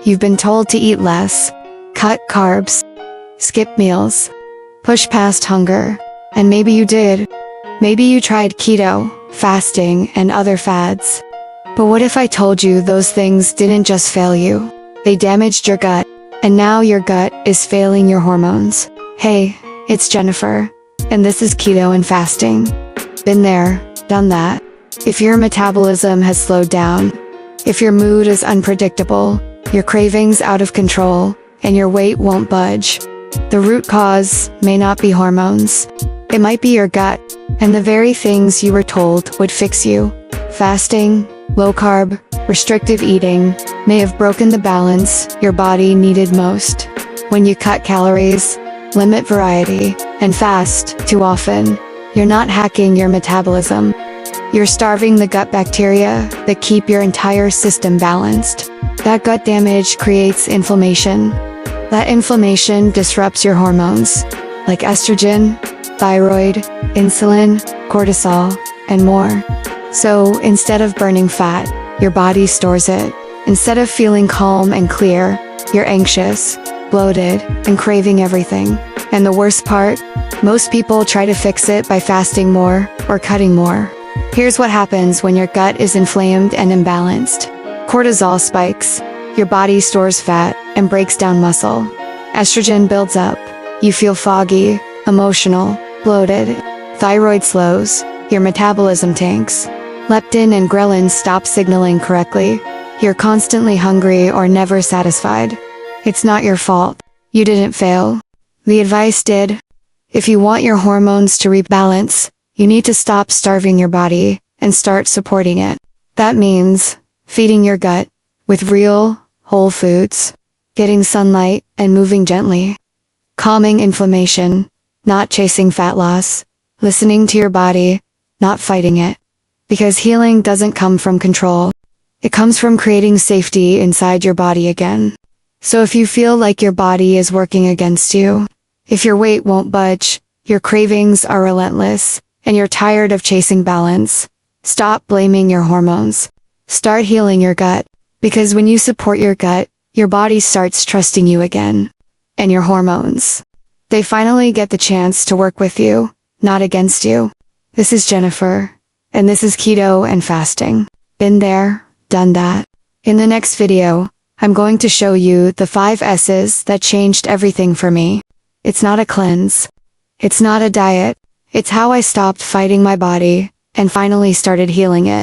You've been told to eat less, cut carbs, skip meals, push past hunger, and maybe you did. Maybe you tried keto, fasting, and other fads. But what if I told you those things didn't just fail you? They damaged your gut, and now your gut is failing your hormones. Hey, it's Jennifer, and this is Keto and Fasting. Been there, done that. If your metabolism has slowed down, if your mood is unpredictable, your cravings out of control, and your weight won't budge, the root cause may not be hormones. It might be your gut, and the very things you were told would fix you. Fasting, low carb, restrictive eating may have broken the balance your body needed most. When you cut calories, limit variety, and fast too often, you're not hacking your metabolism. You're starving the gut bacteria that keep your entire system balanced. That gut damage creates inflammation. That inflammation disrupts your hormones, like estrogen, thyroid, insulin, cortisol, and more. So instead of burning fat, your body stores it. Instead of feeling calm and clear, you're anxious, bloated, and craving everything. And the worst part, most people try to fix it by fasting more or cutting more. Here's what happens when your gut is inflamed and imbalanced. Cortisol spikes. Your body stores fat and breaks down muscle. Estrogen builds up. You feel foggy, emotional, bloated. Thyroid slows. Your metabolism tanks. Leptin and ghrelin stop signaling correctly. You're constantly hungry or never satisfied. It's not your fault. You didn't fail. The advice did. If you want your hormones to rebalance, you need to stop starving your body and start supporting it. That means feeding your gut with real, whole foods, getting sunlight and moving gently, calming inflammation, not chasing fat loss, listening to your body, not fighting it. Because healing doesn't come from control. It comes from creating safety inside your body again. So if you feel like your body is working against you, if your weight won't budge, your cravings are relentless, and you're tired of chasing balance, stop blaming your hormones. Start healing your gut. Because when you support your gut, your body starts trusting you again. And your hormones, they finally get the chance to work with you, not against you. This is Jennifer, and this is Keto and Fasting. Been there, done that. In the next video, I'm going to show you the 5 S's that changed everything for me. It's not a cleanse. It's not a diet. It's how I stopped fighting my body and finally started healing it.